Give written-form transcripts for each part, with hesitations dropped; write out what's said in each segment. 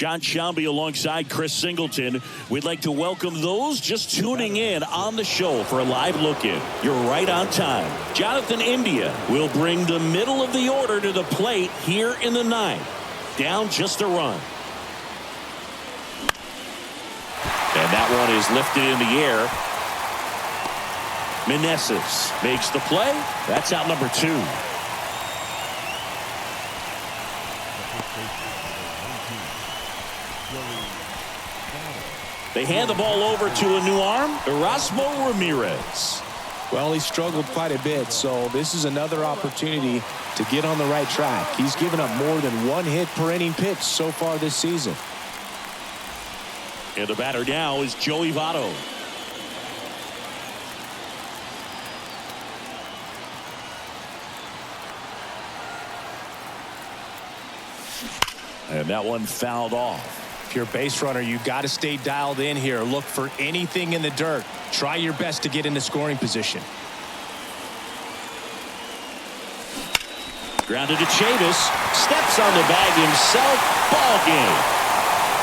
John Shambi alongside Chris Singleton. We'd like to welcome those just tuning in on the show for a live look-in. You're right on time. Jonathan India will bring the middle of the order to the plate here in the ninth. Down just a run. And that one is lifted in the air. Meneses makes the play. That's out number 2. They hand the ball over to a new arm, Erasmo Ramirez. Well, he struggled quite a bit, so this is another opportunity to get on the right track. He's given up more than 1 hit per inning pitch so far this season. And the batter now is Joey Votto. And that one fouled off. If you're a base runner, you got to stay dialed in here. Look for anything in the dirt. Try your best to get into scoring position. Grounded to Chavis. Steps on the bag himself. Ball game.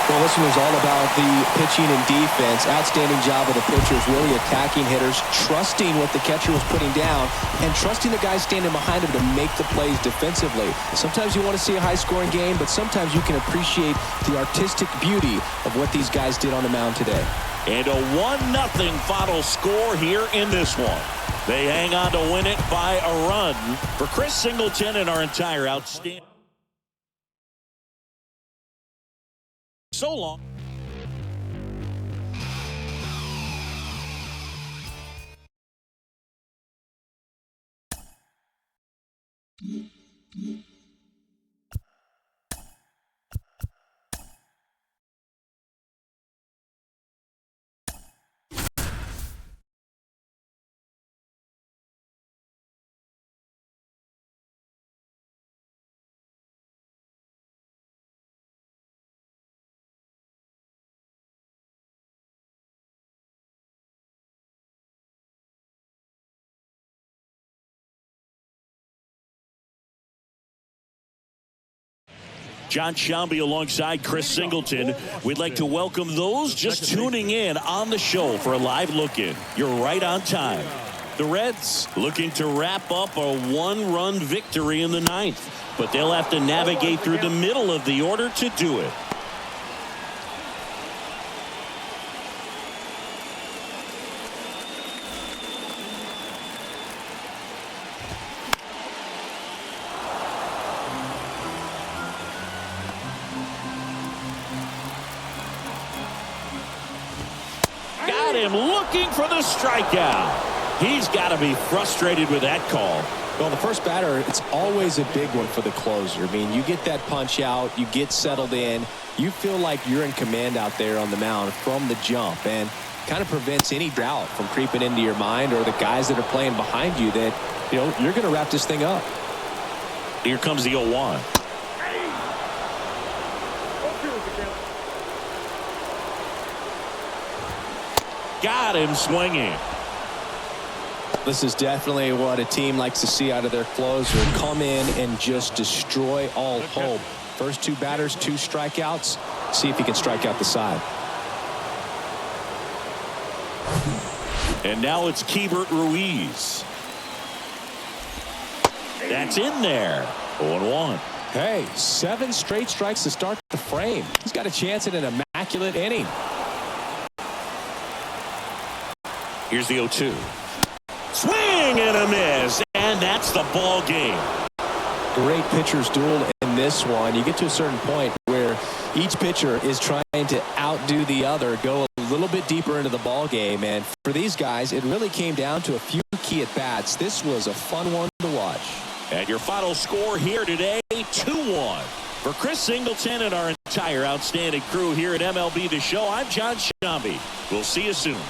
Well, this one was all about the pitching and defense. Outstanding job of the pitchers, really attacking hitters, trusting what the catcher was putting down, and trusting the guys standing behind him to make the plays defensively. Sometimes you want to see a high-scoring game, but sometimes you can appreciate the artistic beauty of what these guys did on the mound today. And a 1-0 final score here in this one. They hang on to win it by a run. For Chris Singleton and our entire outstanding. So long. John Shambi alongside Chris Singleton. We'd like to welcome those just tuning in on the show for a live look-in. You're right on time. The Reds looking to wrap up a 1-run victory in the ninth, but they'll have to navigate through the middle of the order to do it. Looking for the strikeout. He's got to be frustrated with that call. Well, the first batter, it's always a big one for the closer. I mean, you get that punch out, you get settled in, you feel like you're in command out there on the mound from the jump, and kind of prevents any doubt from creeping into your mind or the guys that are playing behind you that, you know, you're going to wrap this thing up. Here comes the 0-1. Got him swinging. This is definitely what a team likes to see out of their closer. Come in and just destroy all hope. First 2 batters, 2 strikeouts. See if he can strike out the side. And now it's Keibert Ruiz. That's in there. 0-1. Hey, 7 straight strikes to start the frame. He's got a chance at an immaculate inning. Here's the 0-2. Swing and a miss, and that's the ball game. Great pitcher's duel in this one. You get to a certain point where each pitcher is trying to outdo the other, go a little bit deeper into the ball game, and for these guys, it really came down to a few key at-bats. This was a fun one to watch. And your final score here today, 2-1. For Chris Singleton and our entire outstanding crew here at MLB The Show, I'm John Shambi. We'll see you soon.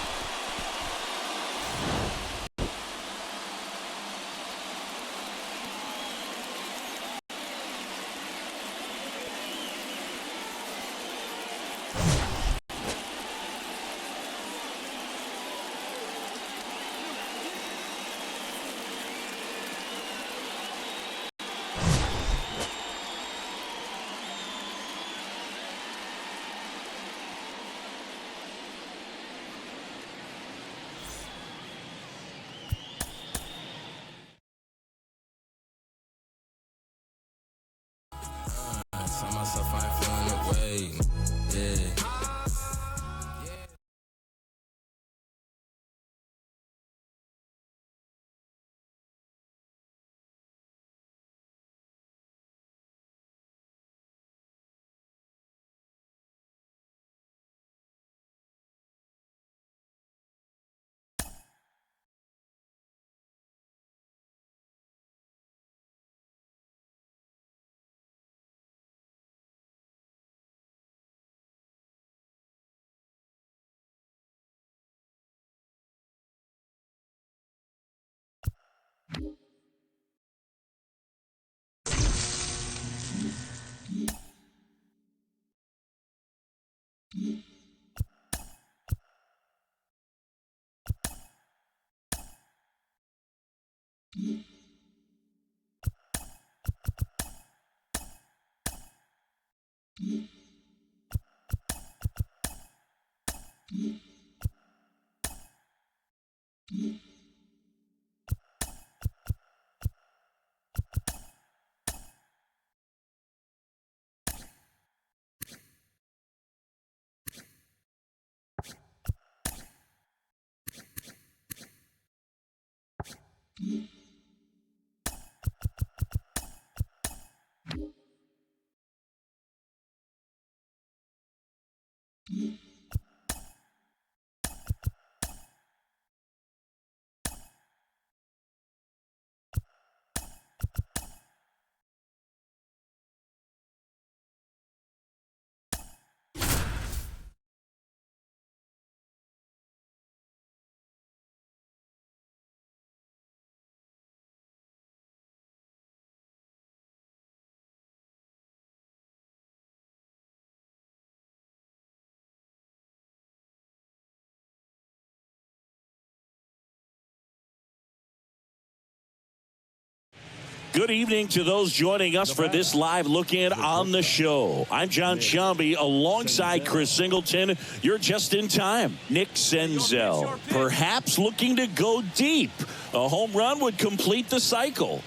Good evening to those joining us for this live look-in on the show. I'm John Sciambi alongside Chris Singleton. You're just in time. Nick Senzel, perhaps looking to go deep. A home run would complete the cycle.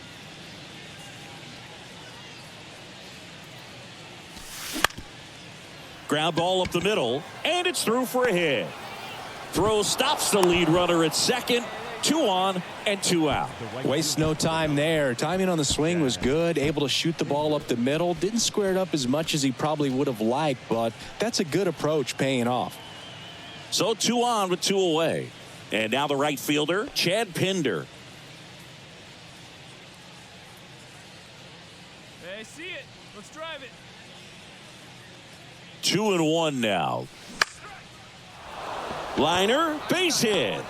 Ground ball up the middle, and it's through for a hit. Throw stops the lead runner at second. 2 on and 2 out. Wastes no time there. Timing on the swing was good. Able to shoot the ball up the middle. Didn't square it up as much as he probably would have liked, but that's a good approach, paying off. So 2 on with 2 away. And now the right fielder, Chad Pinder. Hey, see it. Let's drive it. 2-1 now. Liner, base hit.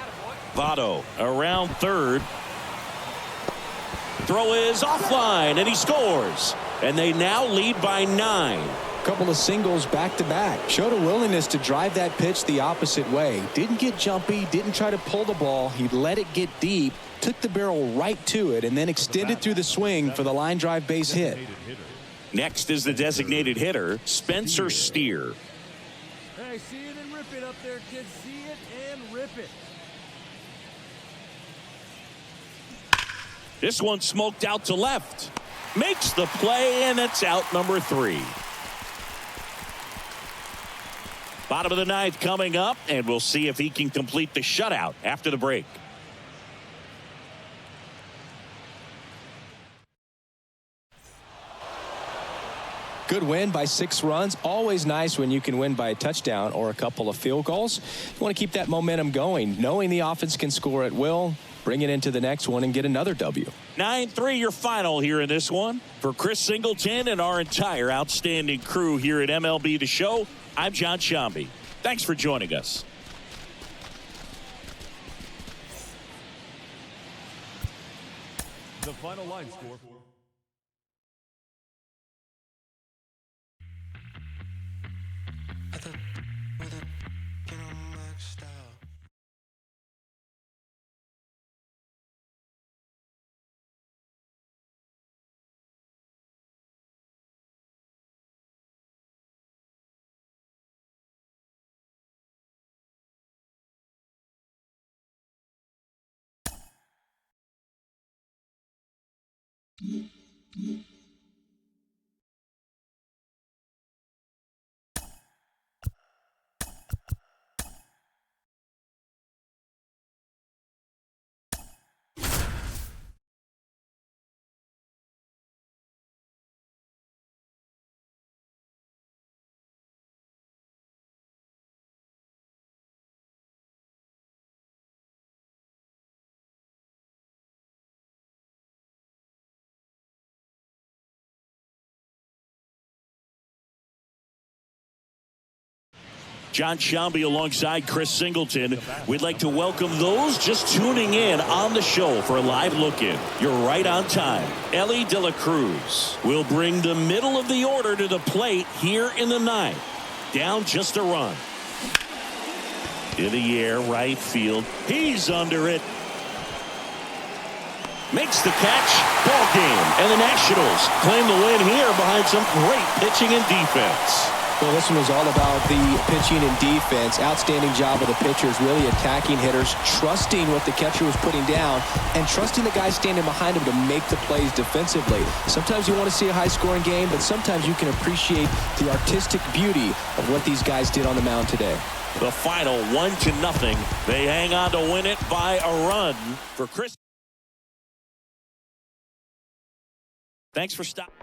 Votto around third. Throw is offline, and he scores. And they now lead by 9. Couple of singles back-to-back. Showed a willingness to drive that pitch the opposite way. Didn't get jumpy, didn't try to pull the ball. He let it get deep, took the barrel right to it, and then extended through the swing for the line drive base hit. Next is the designated hitter, Spencer Steer. Hey, see it and rip it up there, kids. See it and rip it. This one smoked out to left. Makes the play, and it's out number 3. Bottom of the 9th coming up, and we'll see if he can complete the shutout after the break. Good win by 6 runs. Always nice when you can win by a touchdown or a couple of field goals. You want to keep that momentum going, knowing the offense can score at will. Bring it into the next one and get another W. 9-3 your final here in this one. For Chris Singleton and our entire outstanding crew here at MLB The Show, I'm John Sciambi. Thanks for joining us. The final line score. John Shelby alongside Chris Singleton. We'd like to welcome those just tuning in on the show for a live look-in. You're right on time. Elly De La Cruz will bring the middle of the order to the plate here in the ninth. Down just a run. In the air, right field. He's under it. Makes the catch. Ball game. And the Nationals claim the win here behind some great pitching and defense. Well, this one was all about the pitching and defense. Outstanding job of the pitchers, really attacking hitters, trusting what the catcher was putting down, and trusting the guy standing behind him to make the plays defensively. Sometimes you want to see a high-scoring game, but sometimes you can appreciate the artistic beauty of what these guys did on the mound today. The final 1-0. They hang on to win it by a run for Chris. Thanks for stopping.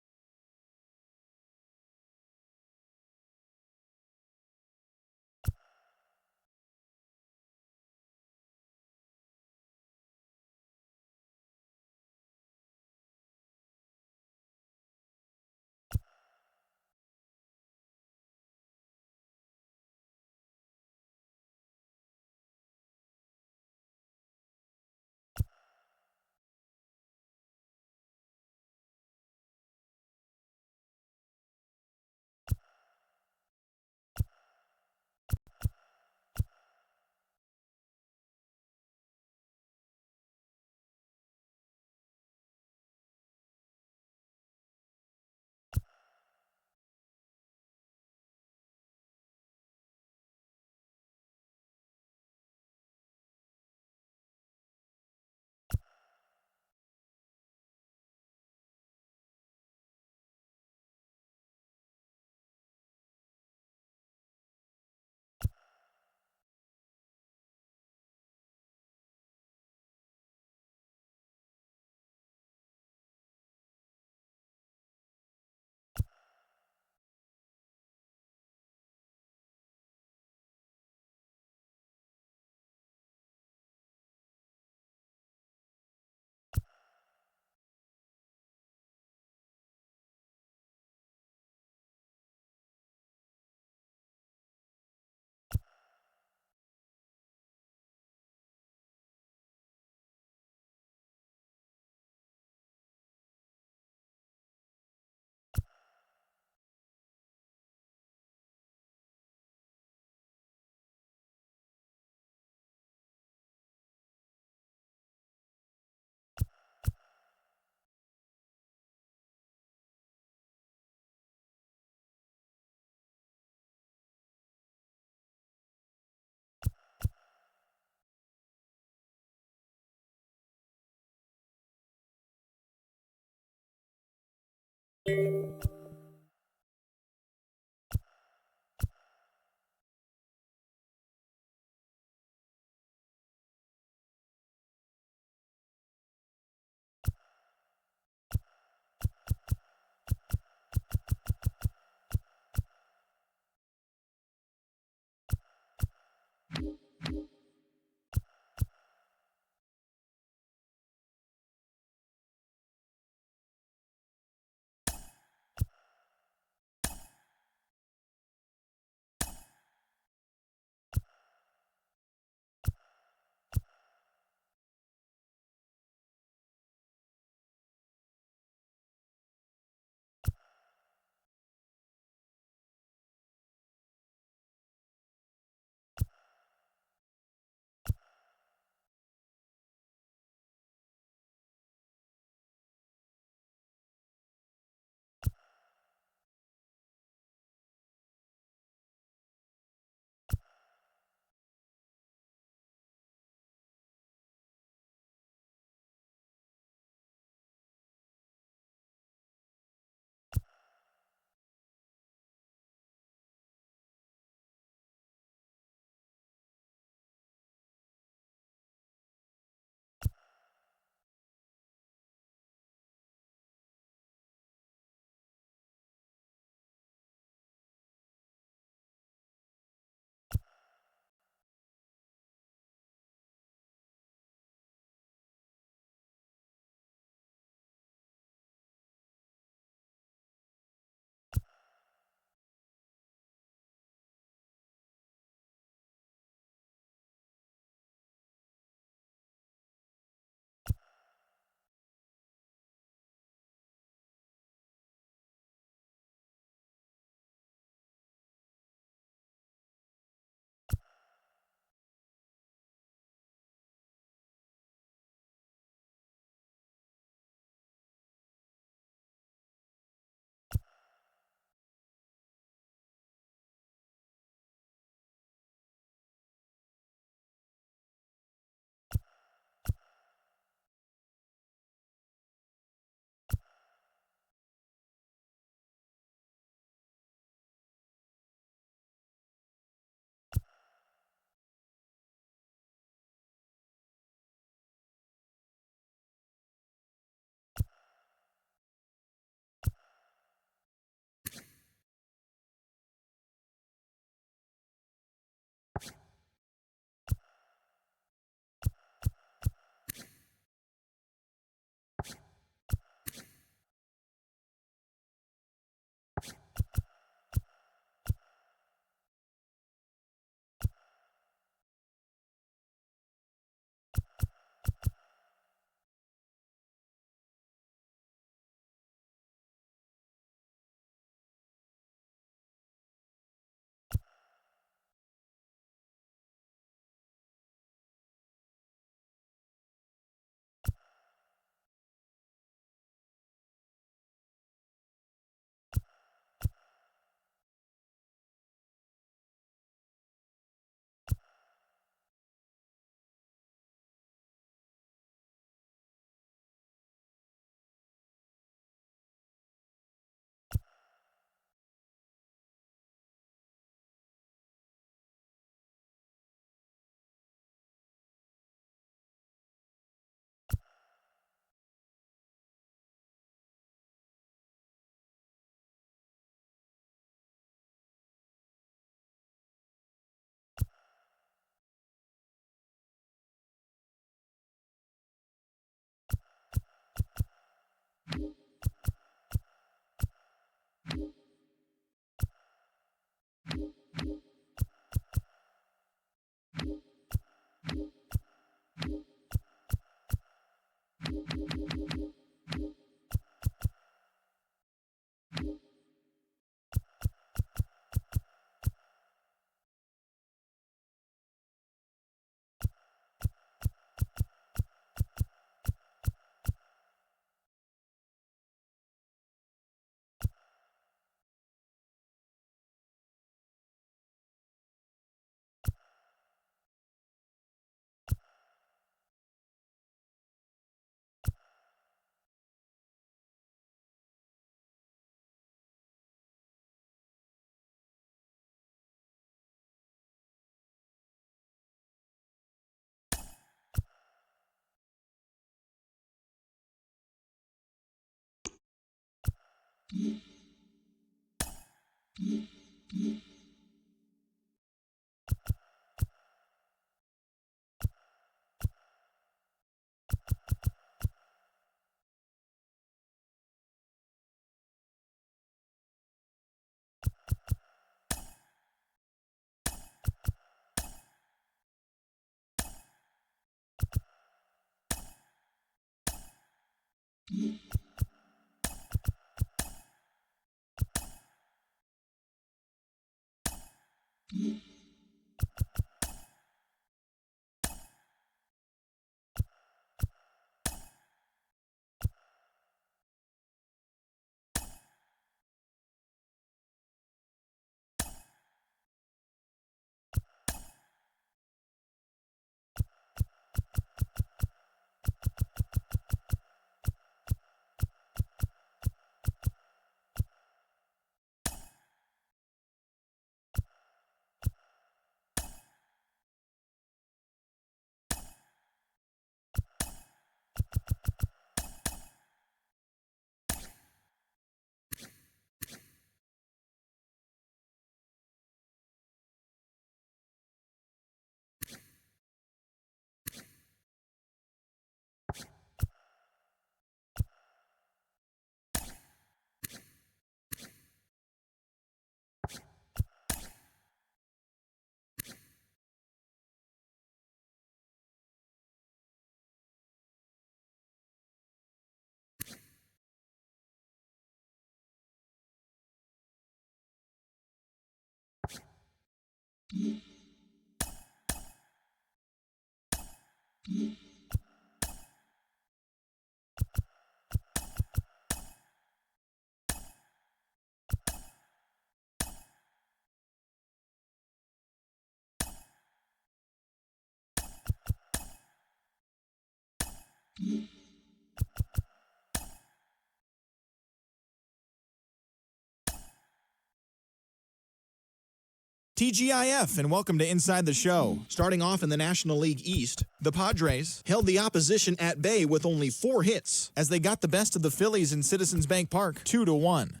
TGIF, and welcome to Inside the Show. Starting off in the National League East, the Padres held the opposition at bay with only 4 hits as they got the best of the Phillies in Citizens Bank Park 2-1.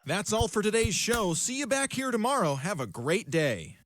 That's all for today's show. See you back here tomorrow. Have a great day.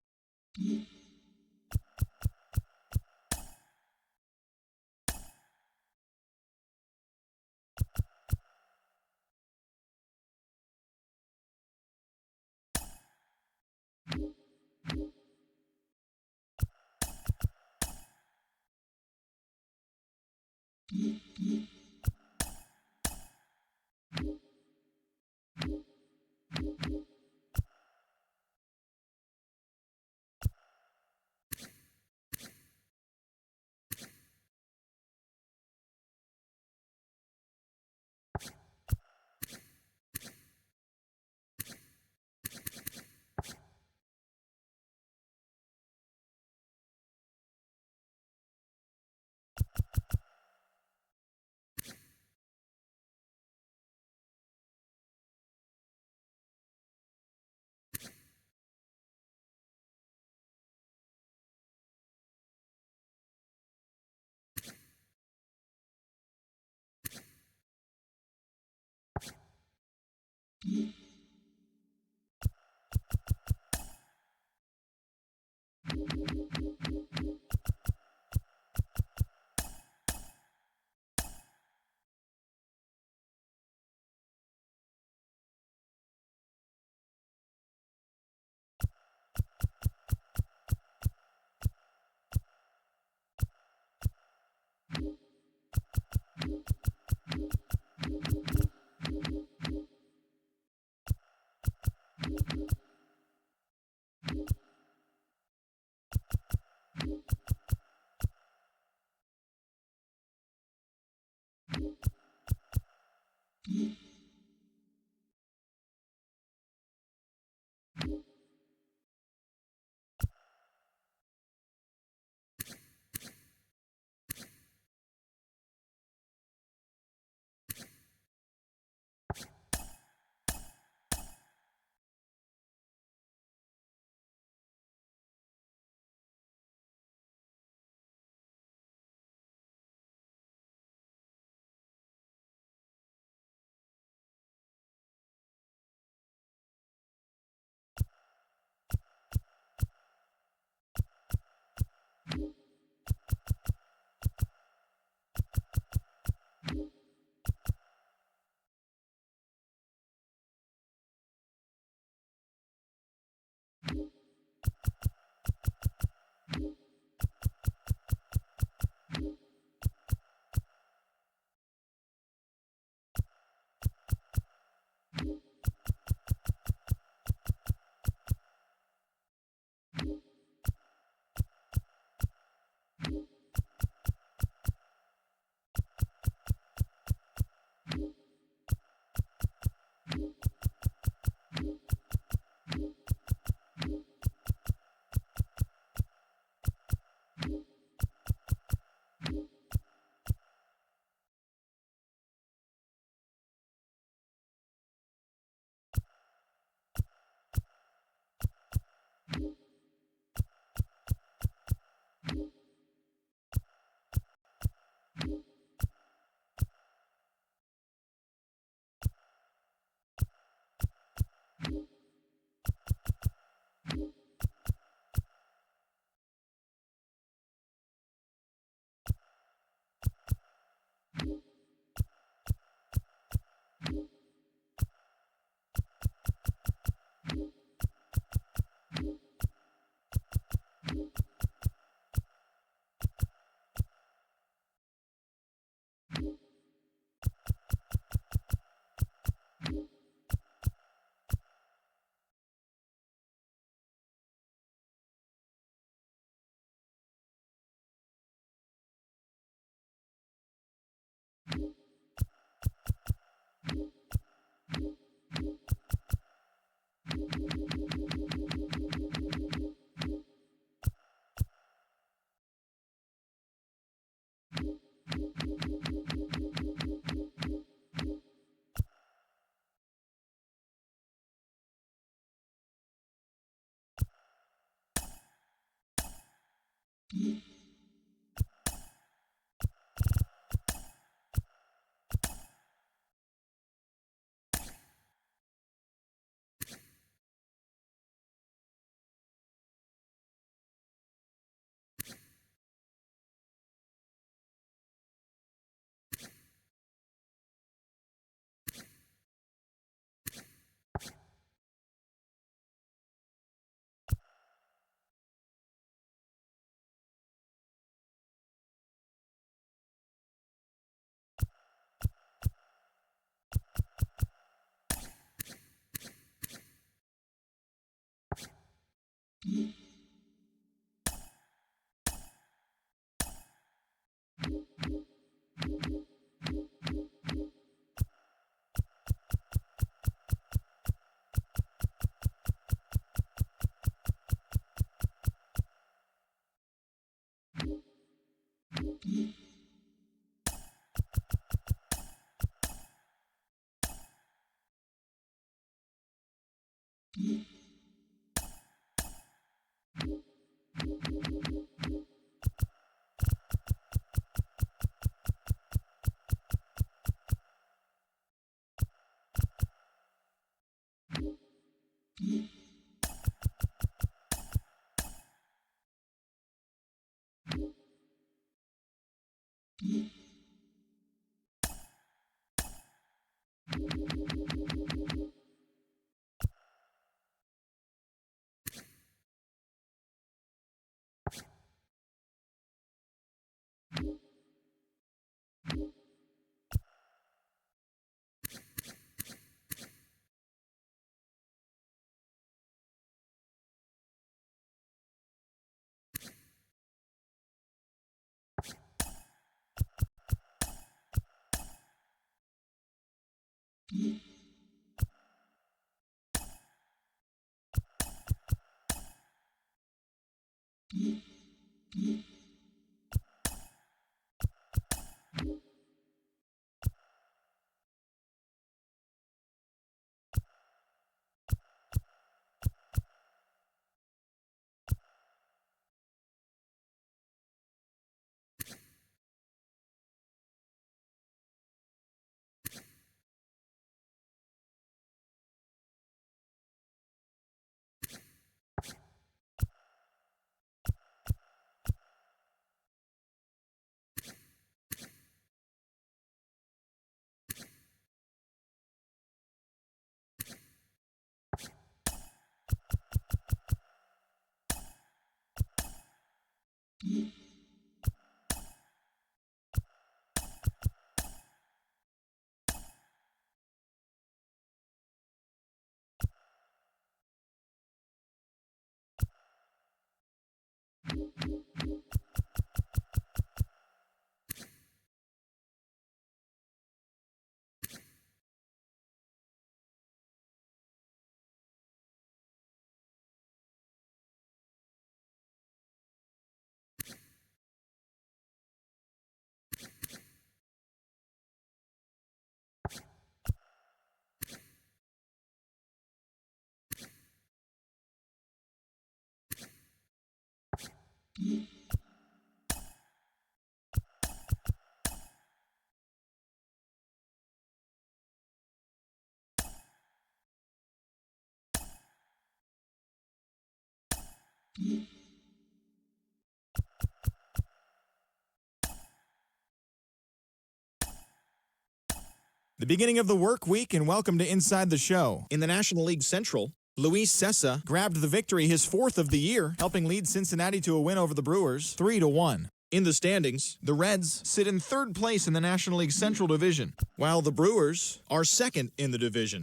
The beginning of the work week, and welcome to Inside the Show. In the National League Central, Luis Cessa grabbed the victory, his fourth of the year, helping lead Cincinnati to a win over the Brewers 3-1. In the standings, the Reds sit in third place in the National League Central Division, while the Brewers are second in the division.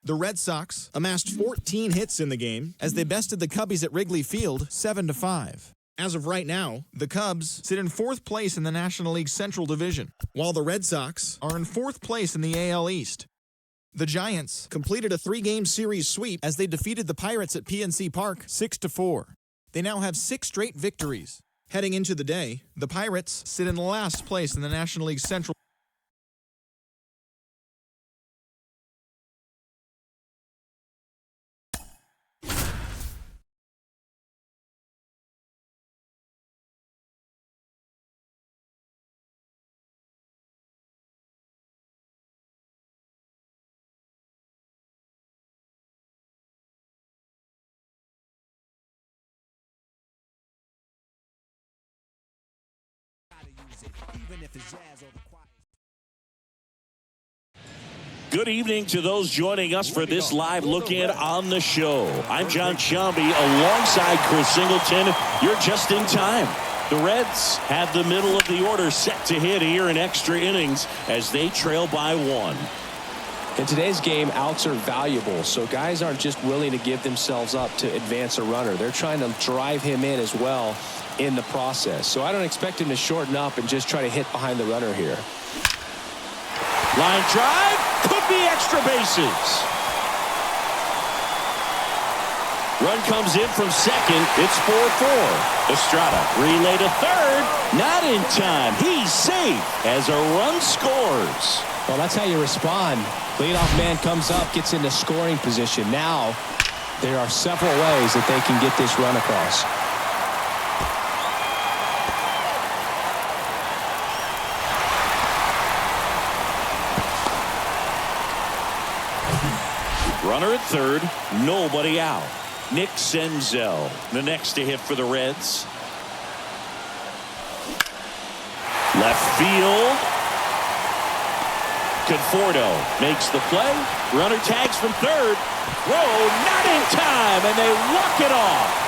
The Red Sox amassed 14 hits in the game as they bested the Cubbies at Wrigley Field 7-5. As of right now, the Cubs sit in 4th place in the National League Central Division, while the Red Sox are in 4th place in the AL East. The Giants completed a 3-game series sweep as they defeated the Pirates at PNC Park 6-4. They now have 6 straight victories. Heading into the day, the Pirates sit in last place in the National League Central. Good evening to those joining us for this live look-in on the show. I'm John Sciambi alongside Chris Singleton. You're just in time. The Reds have the middle of the order set to hit here in extra innings as they trail by 1. In today's game, outs are valuable, so guys aren't just willing to give themselves up to advance a runner. They're trying to drive him in as well in the process. So I don't expect him to shorten up and just try to hit behind the runner here. Line drive, could be extra bases. Run comes in from second. It's 4-4. Estrada relay to third. Not in time. He's safe as a run scores. Well, that's how you respond. Leadoff man comes up, gets into scoring position. Now, there are several ways that they can get this run across. Runner at third, nobody out. Nick Senzel, the next to hit for the Reds. Left field. Conforto makes the play. Runner tags from third. Throw not in time, and they walk it off.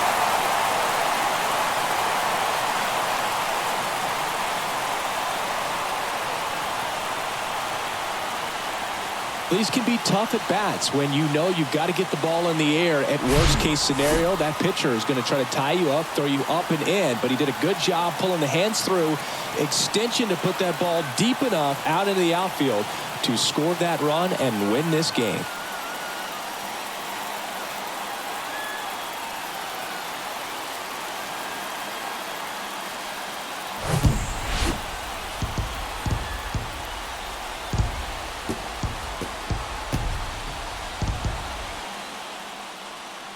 These can be tough at bats when you know you've got to get the ball in the air. At worst case scenario, that pitcher is going to try to tie you up, throw you up and in, but he did a good job pulling the hands through, extension to put that ball deep enough out into the outfield to score that run and win this game.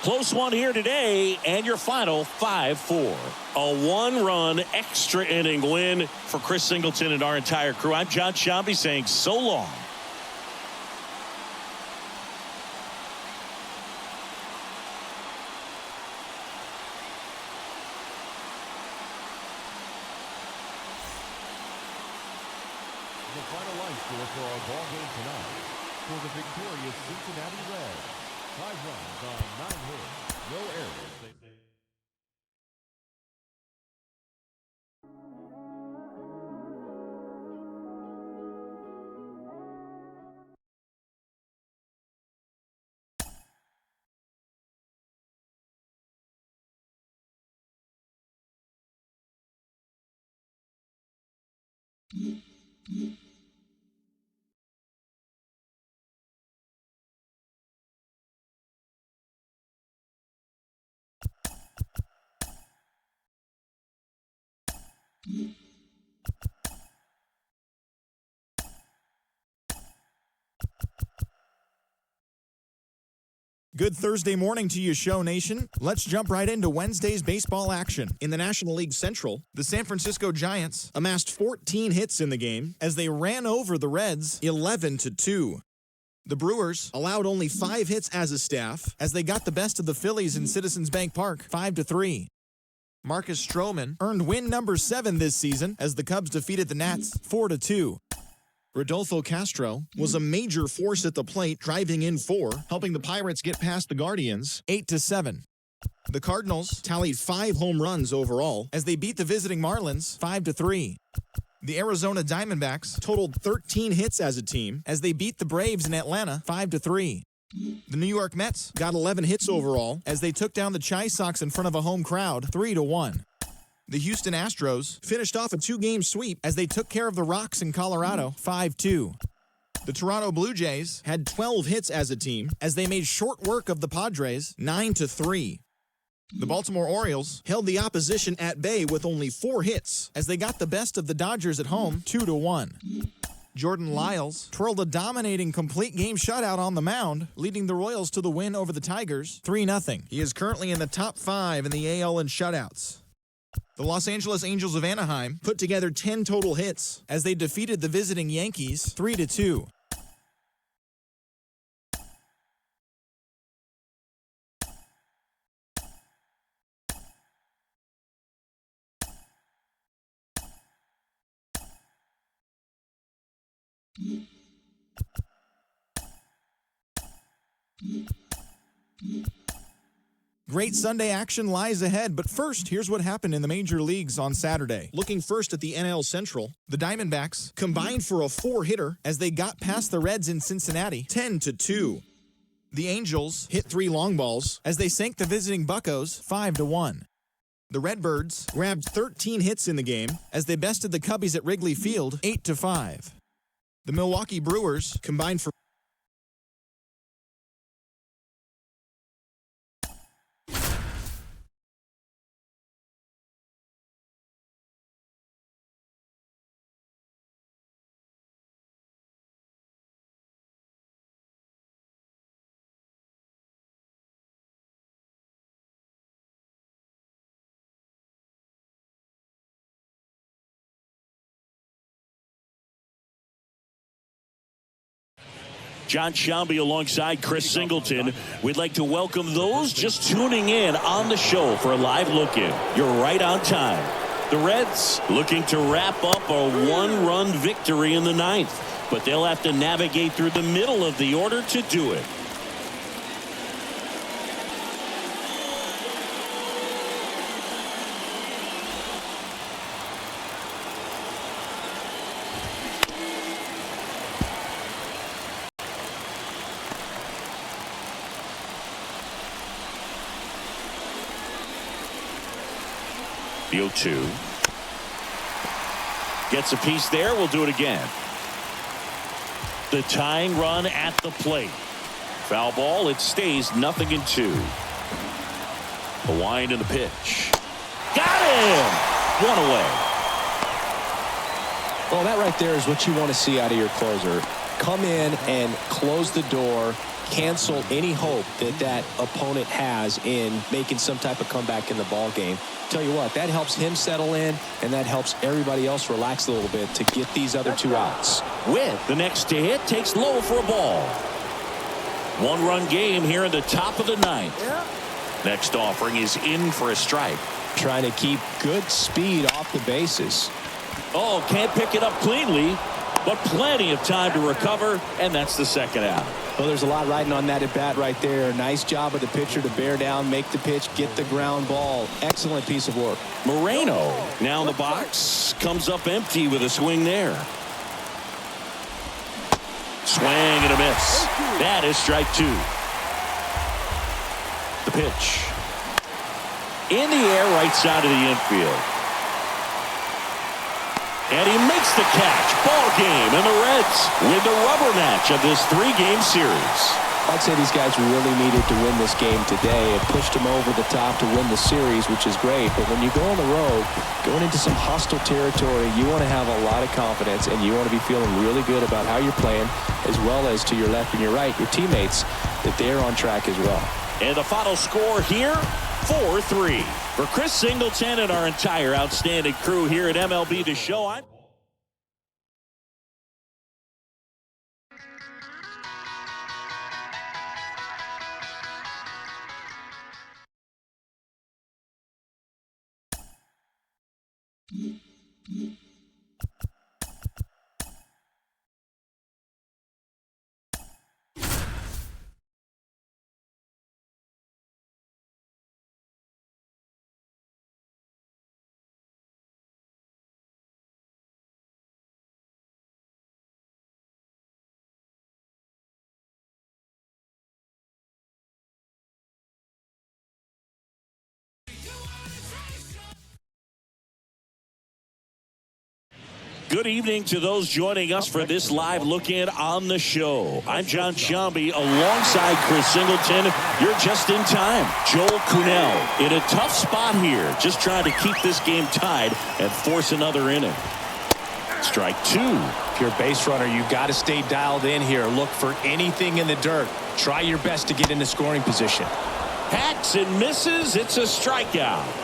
Close one here today, and your final 5-4. A one-run extra inning win for Chris Singleton and our entire crew. I'm John Sciambi saying so long. The final line score for our ball game tonight. For the victorious Cincinnati Reds, 5 runs on 9 hits, no errors. Good Thursday morning to you, Show Nation. Let's jump right into Wednesday's baseball action. In the National League Central, the San Francisco Giants amassed 14 hits in the game as they ran over the Reds 11-2. The Brewers allowed only 5 hits as a staff as they got the best of the Phillies in Citizens Bank Park 5-3. Marcus Stroman earned win number 7 this season as the Cubs defeated the Nats 4-2. Rodolfo Castro was a major force at the plate, driving in 4, helping the Pirates get past the Guardians 8-7. The Cardinals tallied 5 home runs overall as they beat the visiting Marlins 5-3. The Arizona Diamondbacks totaled 13 hits as a team as they beat the Braves in Atlanta 5-3. The New York Mets got 11 hits overall as they took down the Chi Sox in front of a home crowd 3-1. The Houston Astros finished off a 2-game sweep as they took care of the Rocks in Colorado 5-2. The Toronto Blue Jays had 12 hits as a team as they made short work of the Padres 9-3. The Baltimore Orioles held the opposition at bay with only 4 hits as they got the best of the Dodgers at home 2-1. Jordan Lyles twirled a dominating complete game shutout on the mound, leading the Royals to the win over the Tigers 3-0. He is currently in the top 5 in the AL in shutouts. The Los Angeles Angels of Anaheim put together 10 total hits as they defeated the visiting Yankees 3-2. Great Sunday action lies ahead, but first, here's what happened in the major leagues on Saturday. Looking first at the NL Central, the Diamondbacks combined for a 4-hitter as they got past the Reds in Cincinnati 10-2. The Angels hit 3 long balls as they sank the visiting Buccos 5-1. The Redbirds grabbed 13 hits in the game as they bested the Cubbies at Wrigley Field 8-5. The Milwaukee Brewers combined for John Shelby alongside Chris Singleton. We'd like to welcome those just tuning in on the show for a live look-in. You're right on time. The Reds looking to wrap up a 1-run victory in the 9th, but they'll have to navigate through the middle of the order to do it. The 0-2. Gets a piece there. We'll do it again. The tying run at the plate. Foul ball. It stays 0-2. The wind and the pitch. Got him! 1 away. Well, that right there is what you want to see out of your closer. Come in and close the door, cancel any hope that that opponent has in making some type of comeback in the ball game. Tell you what, that helps him settle in, and that helps everybody else relax a little bit to get these other 2 outs. With the next to hit, takes low for a ball. 1-run game here in the top of the 9th. Next offering is in for a strike. Trying to keep good speed off the bases. Oh, can't pick it up cleanly, but plenty of time to recover, and that's the second out. Well, there's a lot riding on that at bat right there. Nice job of the pitcher to bear down, make the pitch, get the ground ball. Excellent piece of work. Moreno now in the box, comes up empty with a swing there. Swing and a miss. That is strike 2. The pitch. In the air, right side of the infield. And he makes the catch. Ball game, and the Reds win the rubber match of this 3-game series. I'd say these guys really needed to win this game today. It pushed them over the top to win the series, which is great. But when you go on the road, going into some hostile territory, you want to have a lot of confidence, and you want to be feeling really good about how you're playing, as well as to your left and your right, your teammates, that they're on track as well. And the final score here, 4-3. For Chris Singleton and our entire outstanding crew here at MLB The Show, I'm Good evening to those joining us for this live look-in on the show. I'm John Sciambi alongside Chris Singleton. You're just in time. Joel Kuhnel in a tough spot here, just trying to keep this game tied and force another inning. Strike two. If you're a base runner, you got to stay dialed in here. Look for anything in the dirt. Try your best to get into scoring position. Hacks and misses. It's a strikeout.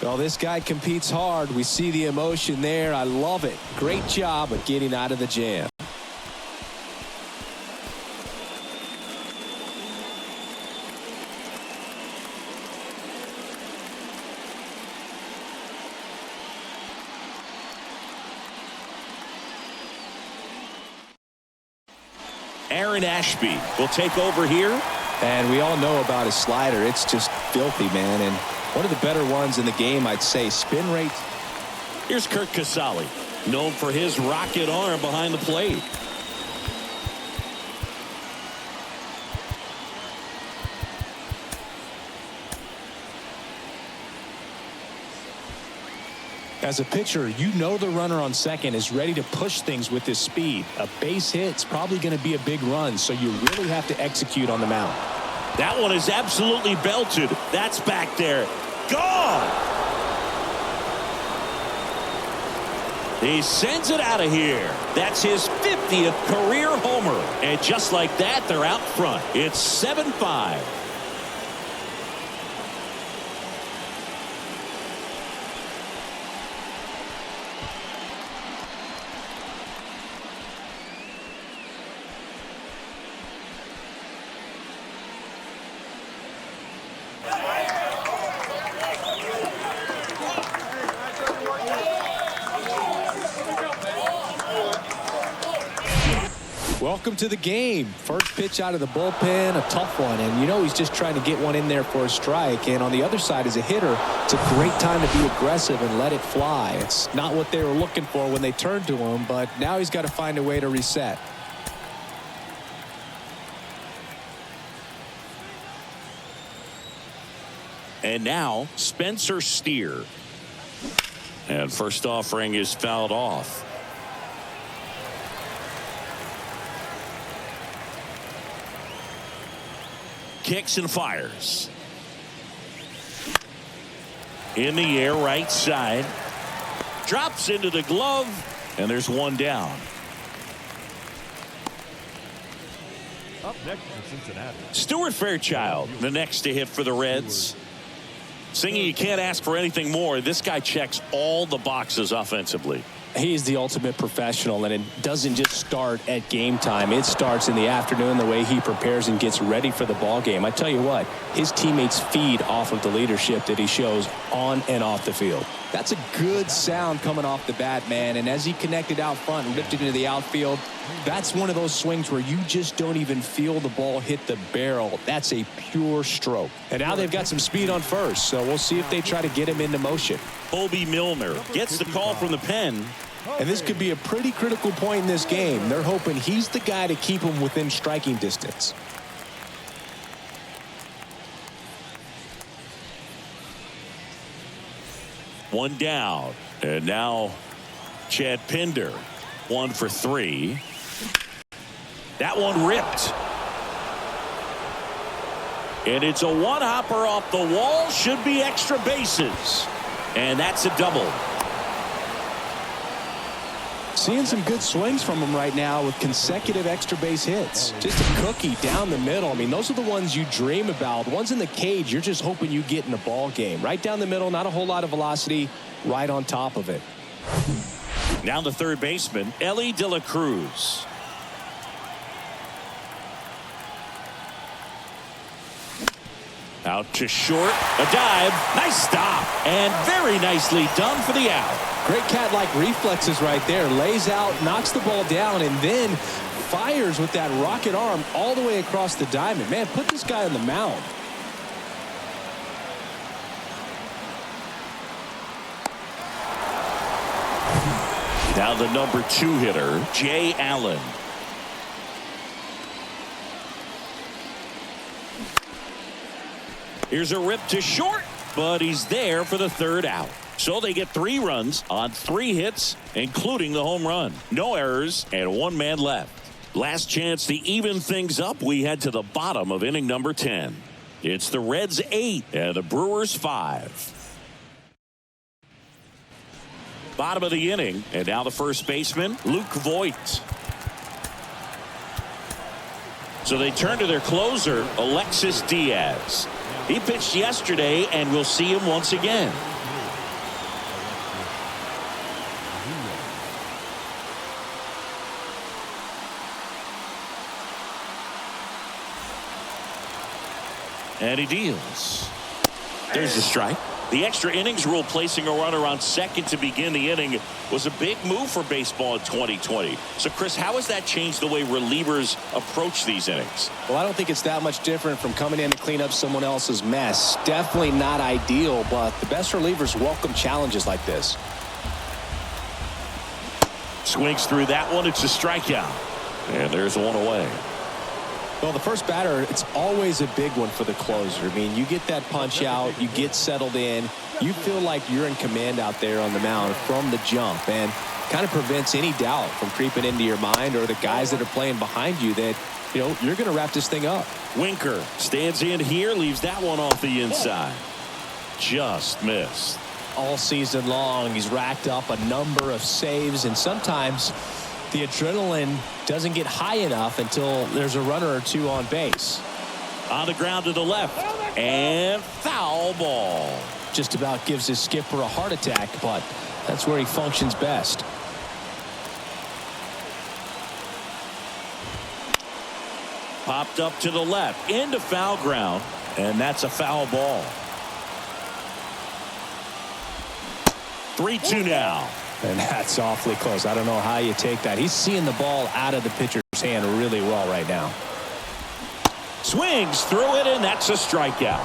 Well, this guy competes hard. We see the emotion there. I love it. Great job of getting out of the jam. Aaron Ashby will take over here. And we all know about his slider. It's just filthy, man. And one of the better ones in the game, I'd say. Spin rate. Here's Curt Casali, known for his rocket arm behind the plate. As a pitcher, you know the runner on second is ready to push things with his speed. A base hit's probably going to be a big run, so you really have to execute on the mound. That one is absolutely belted. That's back there. Gone! He sends it out of here. That's his 50th career homer. And just like that, they're out front. It's 7-5. Welcome to the game. First pitch out of the bullpen, a tough one. And you know he's just trying to get one in there for a strike. And on the other side, as a hitter, it's a great time to be aggressive and let it fly. It's not what they were looking for when they turned to him, but now he's got to find a way to reset. And now Spencer Steer. And first offering is fouled off. Kicks and fires. In the air, right side. Drops into the glove, and there's one down. Up next for Cincinnati. Stuart Fairchild, the next to hit for the Reds. Singing, you can't ask for anything more. This guy checks all the boxes offensively. He's the ultimate professional, and it doesn't just start at game time. It starts in the afternoon, the way he prepares and gets ready for the ball game. I tell you what, his teammates feed off of the leadership that he shows on and off the field. That's a good sound coming off the bat, man. And as he connected out front and ripped it into the outfield, that's one of those swings where you just don't even feel the ball hit the barrel. That's a pure stroke. And now they've got some speed on first, so we'll see if they try to get him into motion. Bobby Milner gets the call from the pen. And this could be a pretty critical point in this game. They're hoping he's the guy to keep him within striking distance. One down. And now Chad Pinder. 1 for 3. That one ripped. And it's a one-hopper off the wall. Should be extra bases. And that's a double. Seeing some good swings from him right now with consecutive extra base hits. Just a cookie down the middle. I mean, those are the ones you dream about. The ones in the cage, you're just hoping you get in a ball game. Right down the middle, not a whole lot of velocity, right on top of it. Now the third baseman, Elly De La Cruz. Out to short, a dive, nice stop, and very nicely done for the out. Great cat-like reflexes right there. Lays out, knocks the ball down, and then fires with that rocket arm all the way across the diamond. Man, put this guy on the mound. Now the number 2 hitter, Jay Allen. Here's a rip to short, but he's there for the third out. So they get 3 runs on 3 hits, including the home run. No errors and 1 man left. Last chance to even things up. We head to the bottom of inning number 10. It's the Reds 8 and the Brewers 5. Bottom of the inning, and now the first baseman, Luke Voigt. So they turn to their closer, Alexis Diaz. He pitched yesterday, and we'll see him once again. And he deals. There's the strike. The extra innings rule placing a runner on second to begin the inning was a big move for baseball in 2020. So, Chris, how has that changed the way relievers approach these innings? Well, I don't think it's that much different from coming in to clean up someone else's mess. Definitely not ideal, but the best relievers welcome challenges like this. Swings through that one. It's a strikeout. And there's one away. Well, the first batter, it's always a big one for the closer. I mean, you get that punch out, you get settled in, you feel like you're in command out there on the mound from the jump, and kind of prevents any doubt from creeping into your mind or the guys that are playing behind you that, you know, you're going to wrap this thing up. Winker stands in here, leaves that one off the inside. Just missed. All season long, he's racked up a number of saves, and sometimes the adrenaline doesn't get high enough until there's a runner or two on base. On the ground to the left, and foul ball. Just about gives his skipper a heart attack, but that's where he functions best. Popped up to the left, into foul ground, and that's a foul ball. 3-2 now. And that's awfully close. I don't know how you take that. He's seeing the ball out of the pitcher's hand really well right now. Swings through it, and that's a strikeout.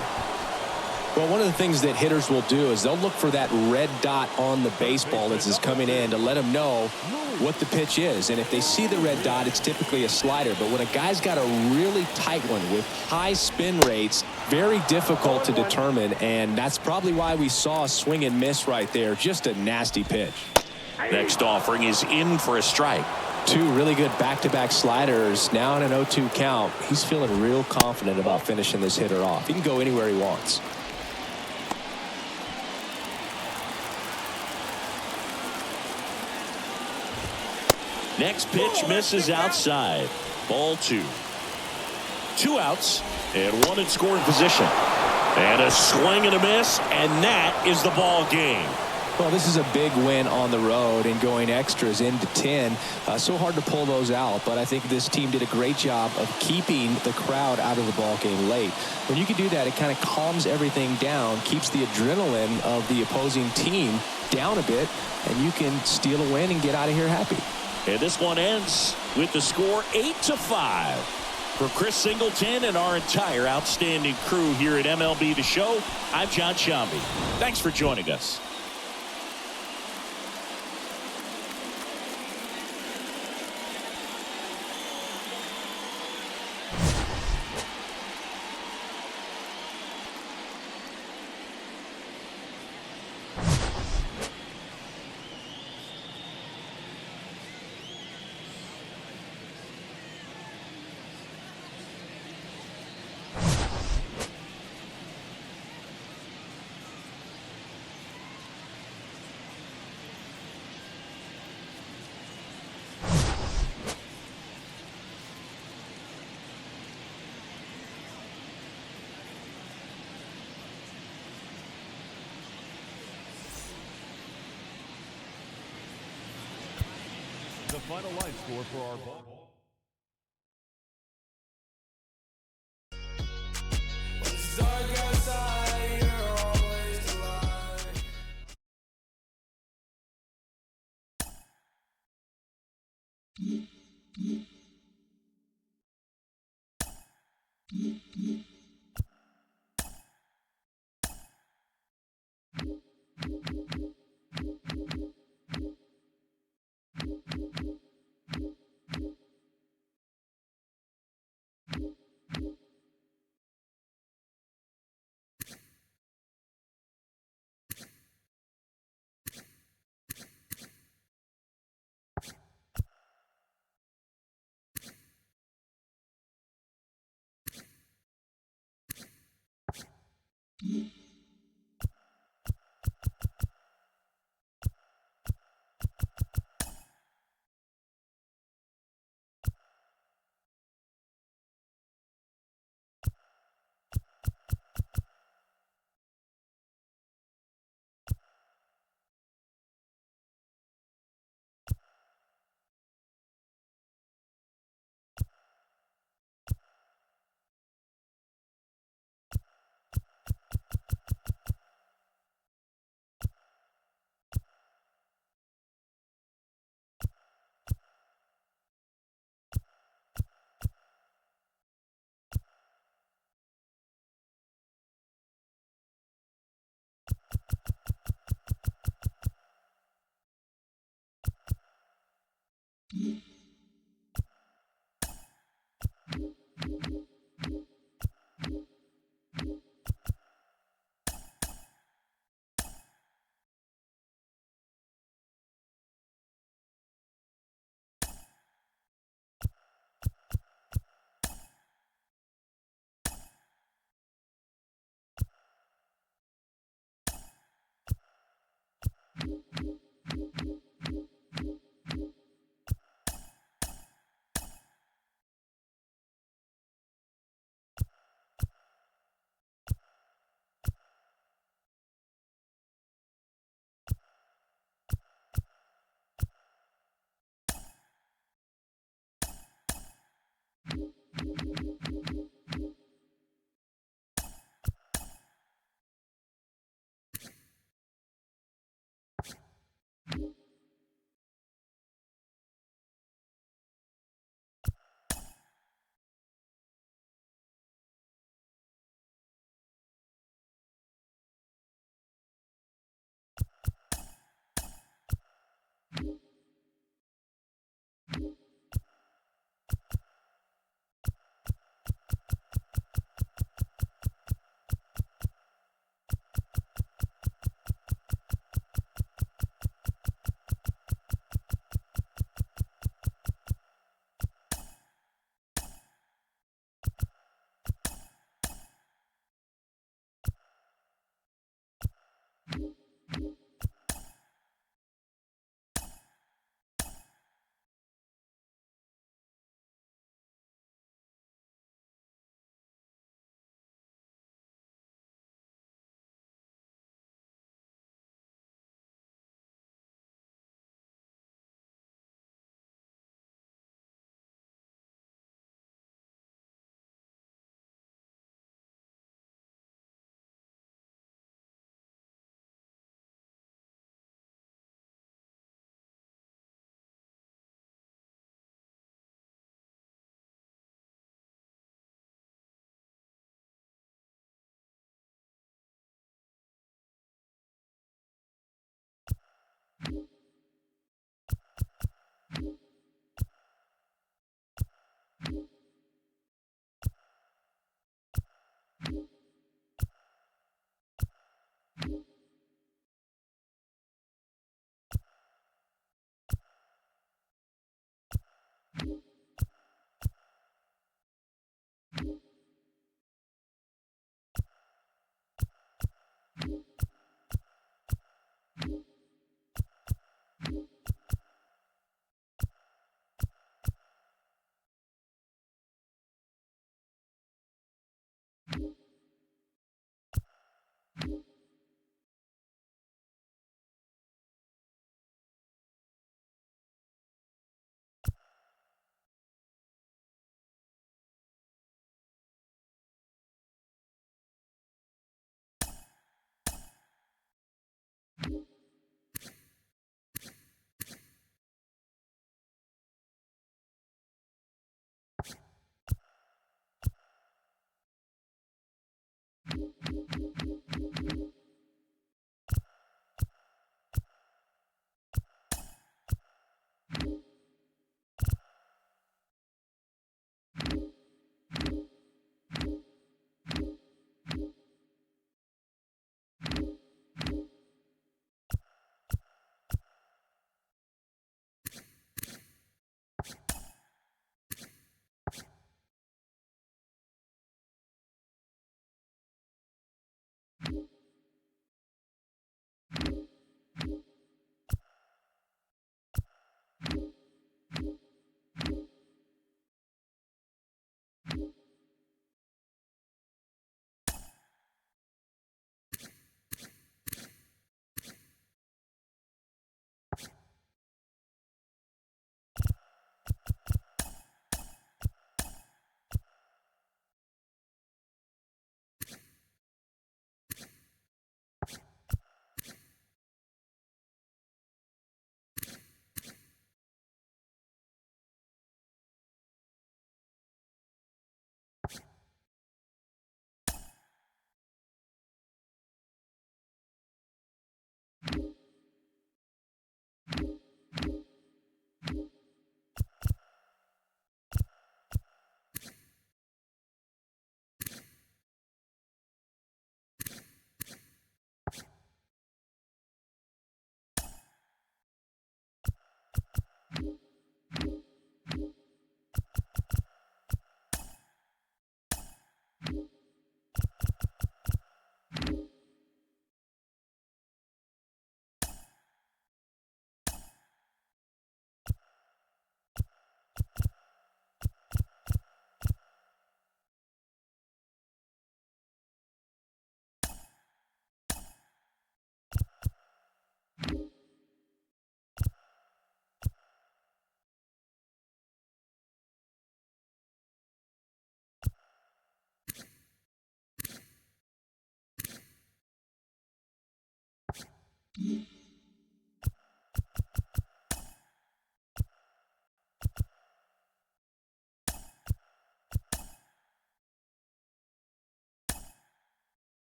Well, one of the things that hitters will do is they'll look for that red dot on the baseball as it's coming in to let them know what the pitch is. And if they see the red dot, it's typically a slider. But when a guy's got a really tight one with high spin rates, very difficult to determine. And that's probably why we saw a swing and miss right there. Just a nasty pitch. Next offering is in for a strike. 2 really good back-to-back sliders. Now in an 0-2 count. He's feeling real confident about finishing this hitter off. He can go anywhere he wants. Next pitch misses outside. Ball 2. 2 outs and 1 in scoring position. And a swing and a miss, and that is the ball game. Well, this is a big win on the road and going extras into 10. So hard to pull those out, but I think this team did a great job of keeping the crowd out of the ball game late. When you can do that, it kind of calms everything down, keeps the adrenaline of the opposing team down a bit, and you can steal a win and get out of here happy. And this one ends with the score 8-5. For Chris Singleton and our entire outstanding crew here at MLB The Show, I'm John Sciambi. Thanks for joining us. The final line score for our ball.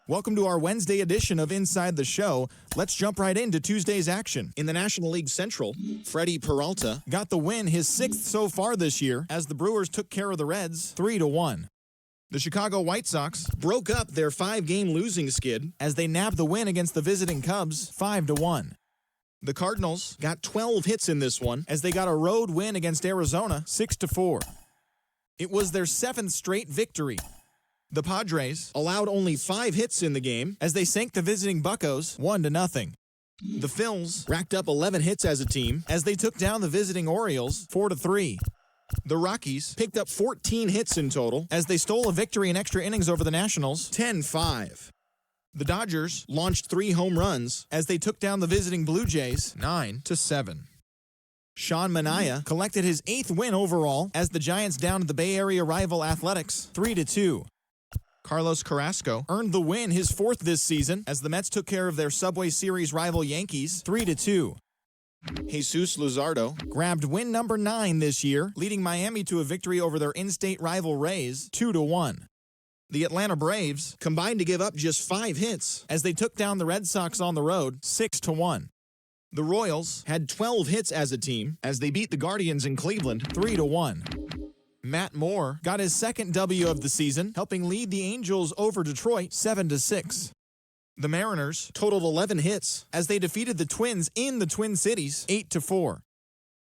Welcome to our Wednesday edition of Inside the Show. Let's jump right into Tuesday's action. In the National League Central, Freddie Peralta got the win, his 6th so far this year, as the Brewers took care of the Reds 3-1. The Chicago White Sox broke up their 5-game losing skid as they nabbed the win against the visiting Cubs 5-1. The Cardinals got 12 hits in this one as they got a road win against Arizona 6-4. It was their 7th straight victory. The Padres allowed only 5 hits in the game as they sank the visiting Buccos 1-0. The Phils racked up 11 hits as a team as they took down the visiting Orioles 4-3. The Rockies picked up 14 hits in total as they stole a victory in extra innings over the Nationals 10-5. The Dodgers launched 3 home runs as they took down the visiting Blue Jays 9-7. Sean Manaea collected his 8th win overall as the Giants downed the Bay Area rival Athletics 3-2. Carlos Carrasco earned the win, his 4th this season, as the Mets took care of their Subway Series rival Yankees 3-2. Jesus Luzardo grabbed win number 9 this year, leading Miami to a victory over their in-state rival Rays 2-1. The Atlanta Braves combined to give up just 5 hits as they took down the Red Sox on the road 6-1. The Royals had 12 hits as a team as they beat the Guardians in Cleveland 3-1. Matt Moore got his 2nd W of the season, helping lead the Angels over Detroit 7-6. The Mariners totaled 11 hits as they defeated the Twins in the Twin Cities 8-4.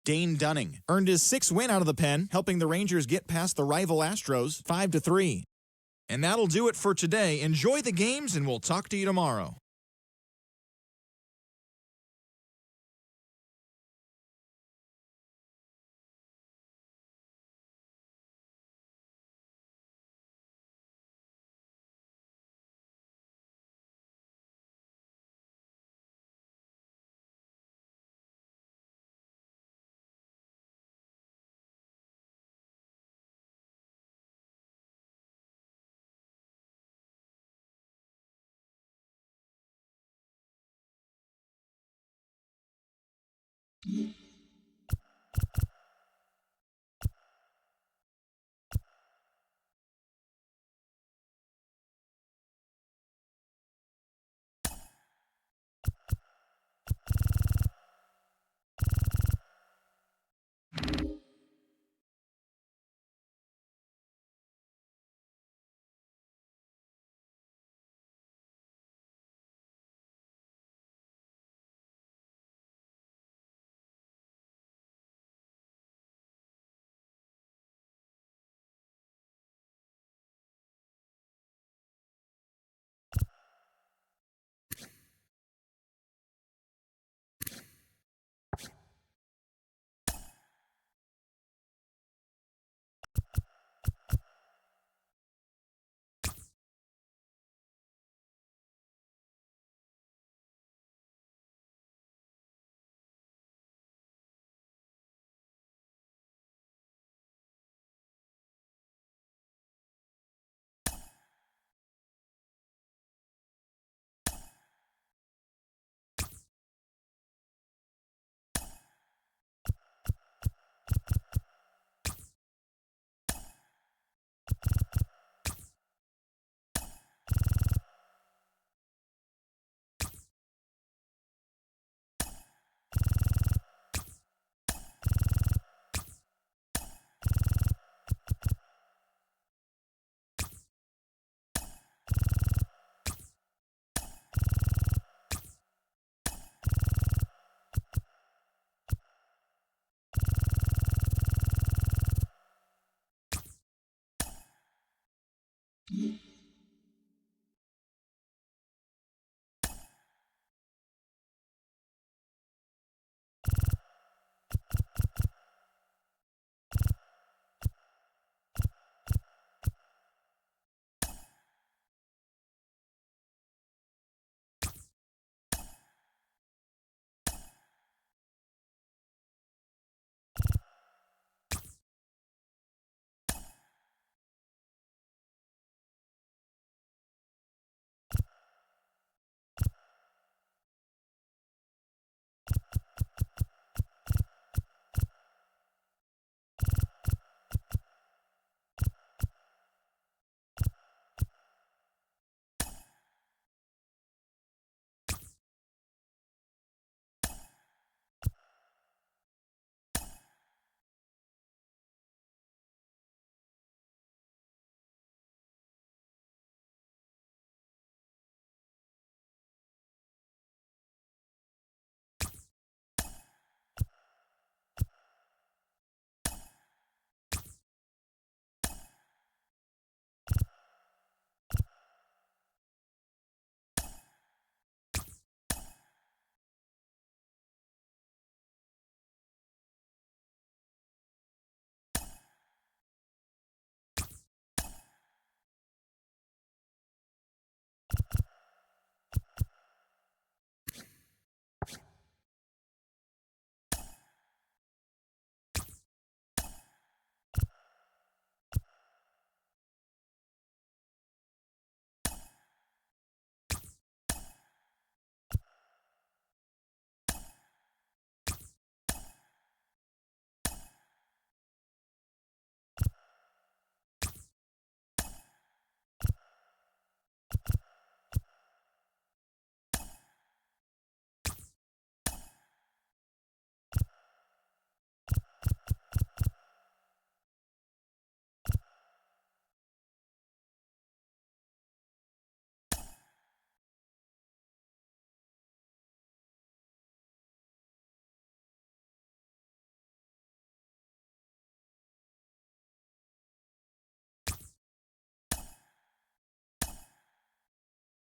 Dane Dunning earned his 6th win out of the pen, helping the Rangers get past the rival Astros 5-3. And that'll do it for today. Enjoy the games, and we'll talk to you tomorrow.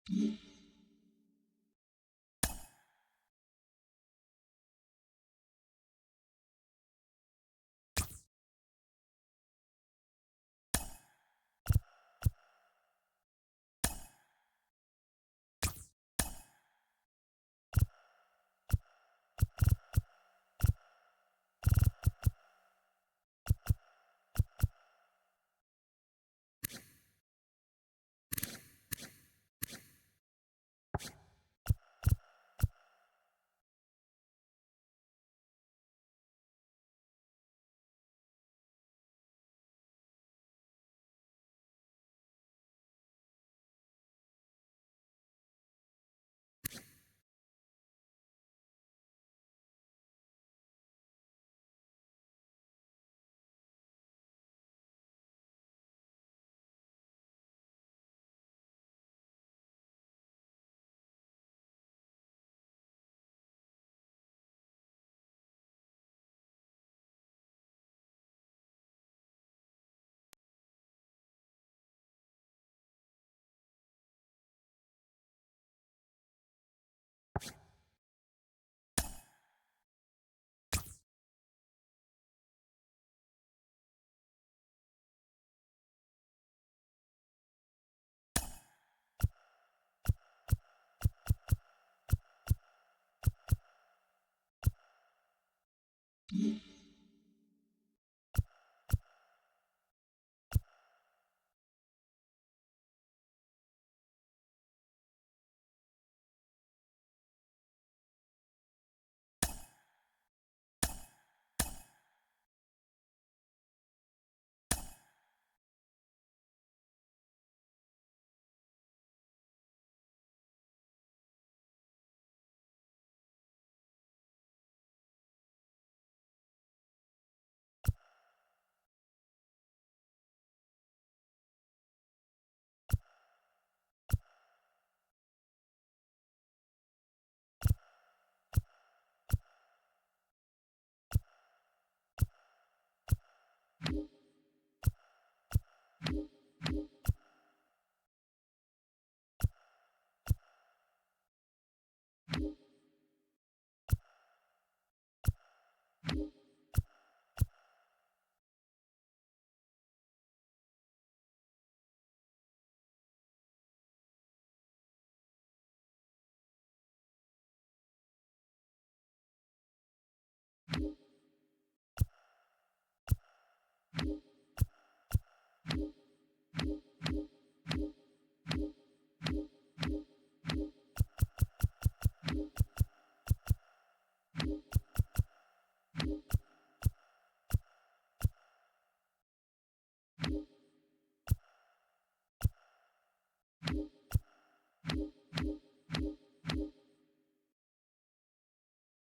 2.